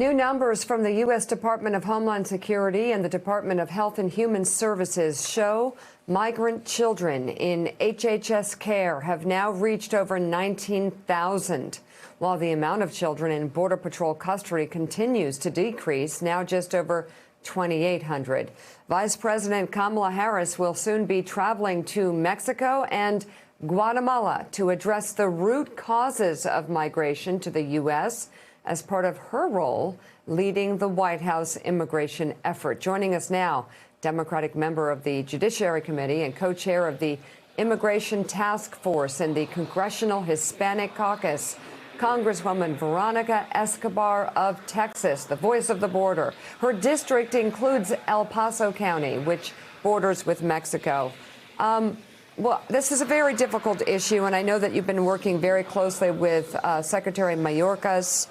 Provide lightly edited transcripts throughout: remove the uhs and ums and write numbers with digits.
New numbers from the U.S. Department of Homeland Security and the Department of Health and Human Services show migrant children in HHS care have now reached over 19,000, while the amount of children in Border Patrol custody continues to decrease, now just over 2,800. Vice President Kamala Harris will soon be traveling to Mexico and Guatemala to address the root causes of migration to the U.S. as part of her role leading the White House immigration effort. Joining us now, Democratic member of the Judiciary Committee and co-chair of the Immigration Task Force in the Congressional Hispanic Caucus, Congresswoman Veronica Escobar of Texas, the voice of the border. Her district includes El Paso County, which borders with Mexico. Well, this is a very difficult issue, and I know that you've been working very closely with Secretary Mayorkas.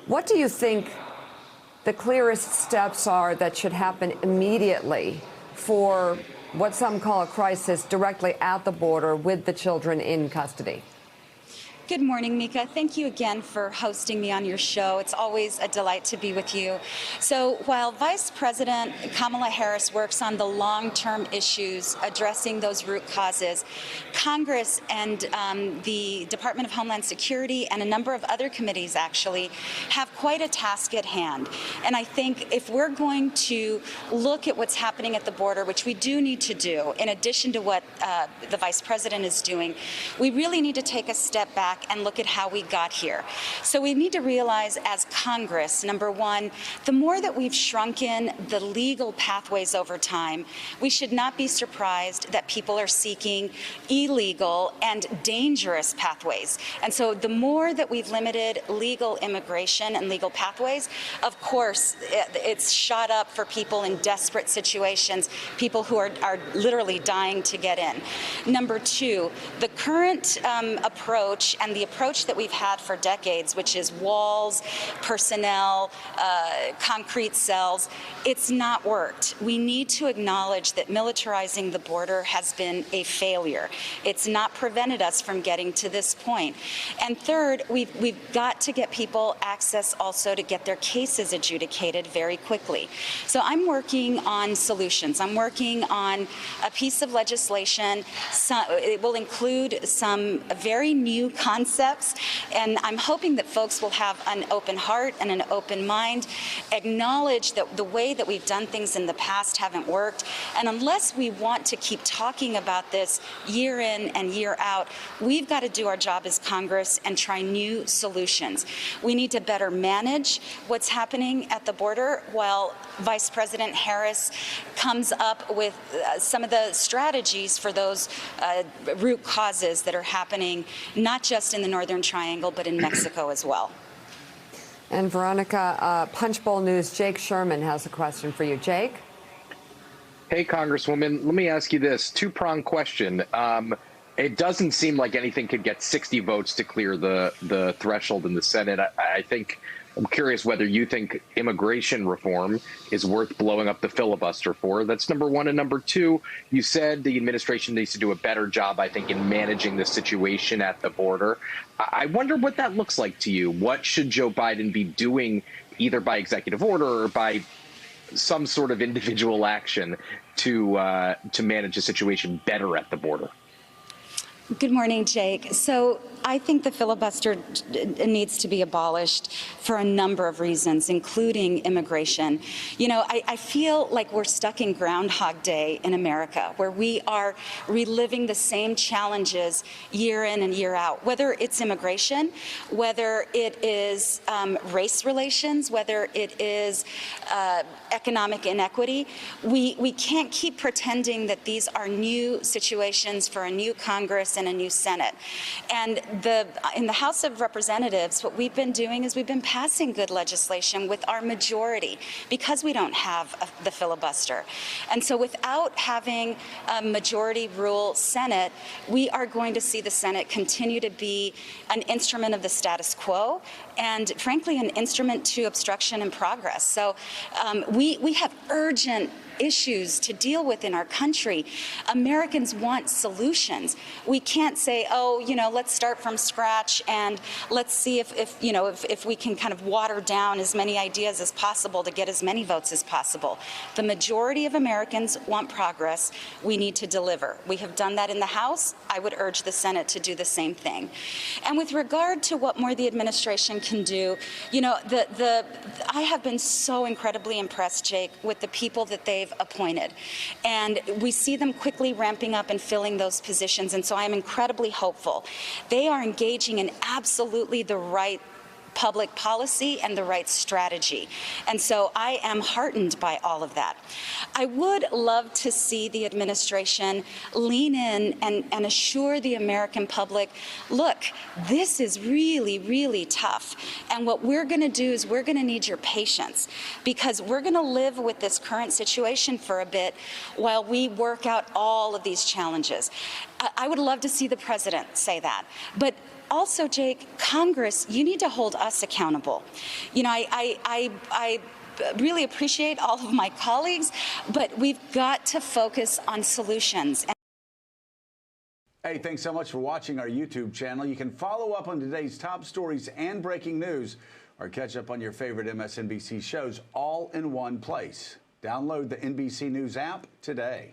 What do you think the clearest steps are that should happen immediately for what some call a crisis directly at the border with the children in custody? Good morning, Mika. Thank you again for hosting me on your show. It's always a delight to be with you. So while Vice President Kamala Harris works on the long-term issues addressing those root causes, Congress and the Department of Homeland Security and a number of other committees actually have quite a task at hand. And I think if we're going to look at what's happening at the border, which we do need to do, in addition to what the Vice President is doing, we really need to take a step back and look at how we got here. So we need to realize as Congress, number one, the more that we've shrunken the legal pathways over time, we should not be surprised that people are seeking illegal and dangerous pathways. And so the more that we've limited legal immigration and legal pathways, of course, it's shot up for people in desperate situations, people who are literally dying to get in. Number two, the current approach and the approach that we've had for decades, which is walls, personnel, concrete cells, it's not worked. We need to acknowledge that militarizing the border has been a failure. It's not prevented us from getting to this point. And third, we've got to get people access also to get their cases adjudicated very quickly. So I'm working on solutions. I'm working on a piece of legislation. It will include some very new concepts, and I'm hoping that folks will have an open heart and an open mind, acknowledge that the way that we've done things in the past haven't worked, and unless we want to keep talking about this year in and year out, we've got to do our job as Congress and try new solutions. We need to better manage what's happening at the border while Vice President Harris comes up with some of the strategies for those root causes that are happening, not just in the Northern Triangle, but in Mexico as well. And Veronica, Punchbowl News, Jake Sherman has a question for you. Jake? Hey, Congresswoman, let me ask you this two-pronged question. It doesn't seem like anything could get 60 votes to clear the threshold in the Senate. I'm curious whether you think immigration reform is worth blowing up the filibuster for. That's number one. And number two, you said the administration needs to do a better job, I think, in managing the situation at the border. I wonder what that looks like to you. What should Joe Biden be doing, either by executive order or by some sort of individual action to manage the situation better at the border? Good morning, Jake. So I think the filibuster needs to be abolished for a number of reasons, including immigration. You know, I feel like we're stuck in Groundhog Day in America, where we are reliving the same challenges year in and year out, whether it's immigration, whether it is race relations, whether it is economic inequity. We can't keep pretending that these are new situations for a new Congress and a new Senate. And in the House of Representatives, what we've been doing is we've been passing good legislation with our majority because we don't have the filibuster. And so without having a majority rule Senate, we are going to see the Senate continue to be an instrument of the status quo and frankly, an instrument to obstruction and progress. So we have urgent issues to deal with in our country. Americans want solutions. We can't say, oh, let's start from scratch and let's see if we can kind of water down as many ideas as possible to get as many votes as possible. The majority of Americans want progress. We need to deliver. We have done that in the House. I would urge the Senate to do the same thing. And with regard to what more the administration can do, I have been so incredibly impressed, Jake, with the people that they've appointed. And we see them quickly ramping up and filling those positions. And so I am incredibly hopeful. They are engaging in absolutely the right public policy and the right strategy. And so I am heartened by all of that. I would love to see the administration lean in and assure the American public, look, this is really, really tough. And what we're going to do is we're going to need your patience, because we're going to live with this current situation for a bit while we work out all of these challenges. I would love to see the president say that. But also, Jake, Congress, you need to hold us accountable. I really appreciate all of my colleagues, but we've got to focus on solutions. Hey, thanks so much for watching our YouTube channel. You can follow up on today's top stories and breaking news, or catch up on your favorite MSNBC shows all in one place. Download the NBC News app today.